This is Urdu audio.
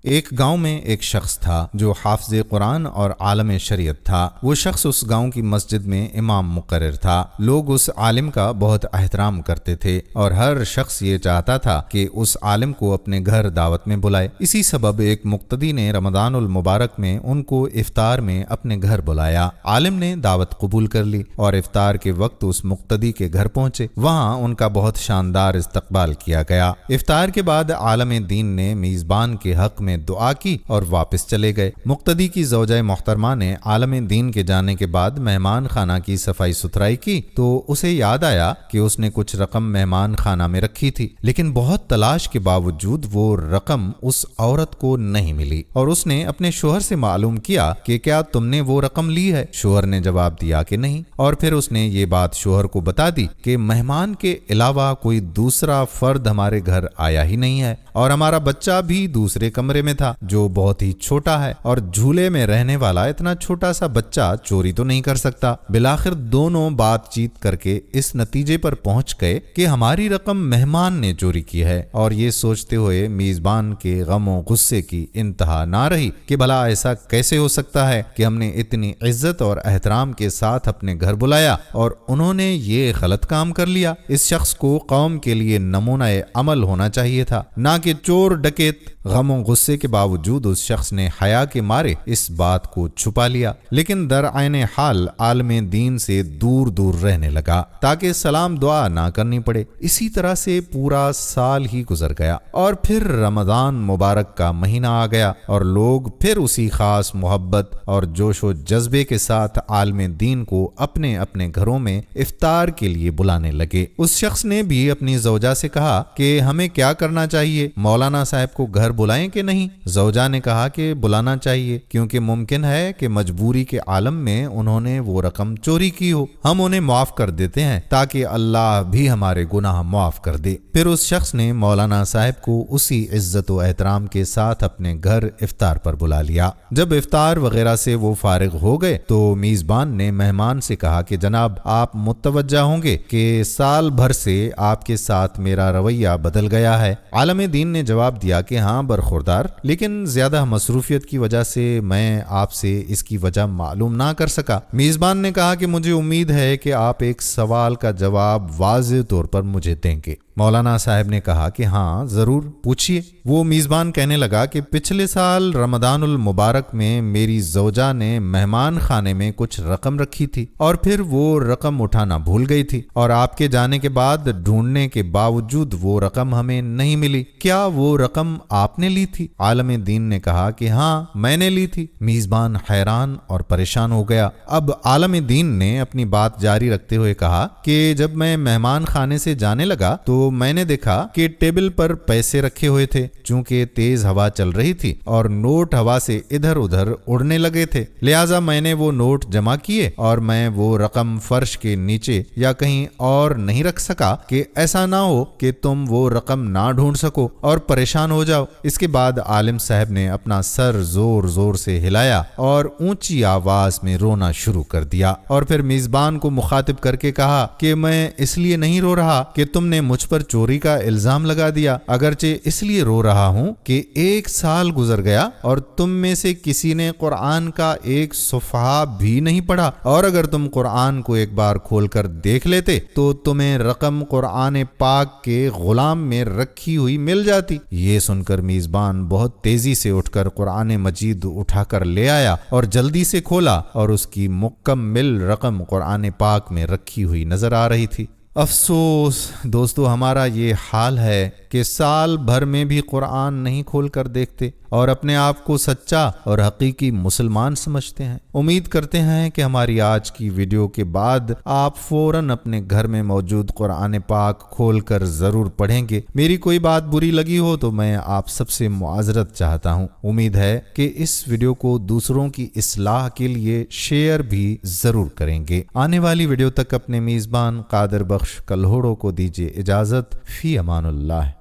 ایک گاؤں میں ایک شخص تھا جو حافظ قرآن اور عالم شریعت تھا۔ وہ شخص اس گاؤں کی مسجد میں امام مقرر تھا۔ لوگ اس عالم کا بہت احترام کرتے تھے اور ہر شخص یہ چاہتا تھا کہ اس عالم کو اپنے گھر دعوت میں بلائے۔ اسی سبب ایک مقتدی نے رمضان المبارک میں ان کو افطار میں اپنے گھر بلایا۔ عالم نے دعوت قبول کر لی اور افطار کے وقت اس مقتدی کے گھر پہنچے۔ وہاں ان کا بہت شاندار استقبال کیا گیا۔ افطار کے بعد عالم دین نے میزبان کے حق میں دعا کی اور واپس چلے گئے۔ مقتدی کی زوجہ محترمہ نے عالم دین کے جانے کے بعد مہمان خانہ کی صفائی ستھرائی کی تو اسے یاد آیا کہ اس نے کچھ رقم مہمان خانہ میں رکھی تھی، لیکن بہت تلاش کے باوجود وہ رقم اس عورت کو نہیں ملی اور اس نے اپنے شوہر سے معلوم کیا کہ کیا تم نے وہ رقم لی ہے؟ شوہر نے جواب دیا کہ نہیں، اور پھر اس نے یہ بات شوہر کو بتا دی کہ مہمان کے علاوہ کوئی دوسرا فرد ہمارے گھر آیا ہی نہیں ہے اور ہمارا بچہ بھی دوسرے کمرے میں تھا جو بہت ہی چھوٹا ہے، اور جھولے میں رہنے والا اتنا چھوٹا سا بچہ چوری تو نہیں کر سکتا۔ بالآخر دونوں بات چیت کر کے اس نتیجے پر پہنچ گئے کہ ہماری رقم مہمان نے چوری کی ہے، اور یہ سوچتے ہوئے میزبان کے غم و غصے کی انتہا نہ رہی کہ بھلا ایسا کیسے ہو سکتا ہے کہ ہم نے اتنی عزت اور احترام کے ساتھ اپنے گھر بلایا اور انہوں نے یہ غلط کام کر لیا۔ اس شخص کو قوم کے لیے نمونہ عمل ہونا چاہیے تھا، نہ کہ چور ڈکیت۔ غم و غصے کے باوجود اس شخص نے حیا کے مارے اس بات کو چھپا لیا، لیکن در عین حال عالم دین سے دور دور رہنے لگا تاکہ سلام دعا نہ کرنی پڑے۔ اسی طرح سے پورا سال ہی گزر گیا اور پھر رمضان مبارک کا مہینہ آ گیا اور لوگ پھر اسی خاص محبت اور جوش و جذبے کے ساتھ عالم دین کو اپنے اپنے گھروں میں افطار کے لیے بلانے لگے۔ اس شخص نے بھی اپنی زوجہ سے کہا کہ ہمیں کیا کرنا چاہیے، مولانا صاحب کو گھر بلائیں کہ نہیں؟ زوجہ نے کہا کہ بلانا چاہیے، کیونکہ ممکن ہے کہ مجبوری کے عالم میں انہوں نے وہ رقم چوری کی ہو، ہم انہیں معاف کر دیتے ہیں تاکہ اللہ بھی ہمارے گناہ معاف کر دے۔ پھر اس شخص نے مولانا صاحب کو اسی عزت و احترام کے ساتھ اپنے گھر افطار پر بلا لیا۔ جب افطار وغیرہ سے وہ فارغ ہو گئے تو میزبان نے مہمان سے کہا کہ جناب، آپ متوجہ ہوں گے کہ سال بھر سے آپ کے ساتھ میرا رویہ بدل گیا ہے۔ عالم دین نے جواب دیا کہ ہاں برخوردار، لیکن زیادہ مصروفیت کی وجہ سے میں آپ سے اس کی وجہ معلوم نہ کر سکا۔ میزبان نے کہا کہ مجھے امید ہے کہ آپ ایک سوال کا جواب واضح طور پر مجھے دیں گے۔ مولانا صاحب نے کہا کہ ہاں ضرور، پوچھیے۔ وہ میزبان کہنے لگا کہ پچھلے سال رمضان المبارک میں میری زوجہ نے مہمان خانے میں کچھ رقم رکھی تھی اور پھر وہ رقم اٹھانا بھول گئی تھی، اور آپ کے جانے کے بعد ڈھونڈنے کے باوجود وہ رقم ہمیں نہیں ملی۔ کیا وہ رقم آپ نے لی تھی؟ عالم دین نے کہا کہ ہاں میں نے لی تھی۔ میزبان حیران اور پریشان ہو گیا۔ اب عالم دین نے اپنی بات جاری رکھتے ہوئے کہا کہ جب میں مہمان خانے سے جانے لگا تو میں نے دیکھا کہ ٹیبل پر پیسے رکھے ہوئے تھے، چونکہ تیز ہوا چل رہی تھی اور نوٹ ہوا سے ادھر ادھر اڑنے لگے تھے، لہٰذا میں نے وہ نوٹ جمع کیے اور میں وہ رقم فرش کے نیچے یا کہیں اور نہیں رکھ سکا کہ ایسا نہ ہو کہ تم وہ رقم نہ ڈھونڈ سکو اور پریشان ہو جاؤ۔ اس کے بعد عالم صاحب نے اپنا سر زور زور سے ہلایا اور اونچی آواز میں رونا شروع کر دیا، اور پھر میزبان کو مخاطب کر کے کہا کہ میں اس لیے نہیں رو رہا کہ تم نے مجھ پر چوری کا الزام لگا دیا، اگرچہ اس لیے رو رہا ہوں کہ ایک سال گزر گیا اور تم میں سے کسی نے قرآن کا ایک صفحہ بھی نہیں پڑھا، اور اگر تم قرآن کو ایک بار کھول کر دیکھ لیتے تو تمہیں رقم قرآن پاک کے غلام میں رکھی ہوئی مل جاتی۔ یہ سن کر میزبان بہت تیزی سے اٹھ کر قرآن مجید اٹھا کر لے آیا اور جلدی سے کھولا، اور اس کی مکمل رقم قرآن پاک میں رکھی ہوئی نظر آ رہی تھی۔ افسوس دوستو، ہمارا یہ حال ہے کہ سال بھر میں بھی قرآن نہیں کھول کر دیکھتے اور اپنے آپ کو سچا اور حقیقی مسلمان سمجھتے ہیں۔ امید کرتے ہیں کہ ہماری آج کی ویڈیو کے بعد آپ فوراً اپنے گھر میں موجود قرآن پاک کھول کر ضرور پڑھیں گے۔ میری کوئی بات بری لگی ہو تو میں آپ سب سے معذرت چاہتا ہوں۔ امید ہے کہ اس ویڈیو کو دوسروں کی اصلاح کے لیے شیئر بھی ضرور کریں گے۔ آنے والی ویڈیو تک اپنے میزبان قادر بخش کلہوڑوں کو دیجیے اجازت۔ فی امان اللہ۔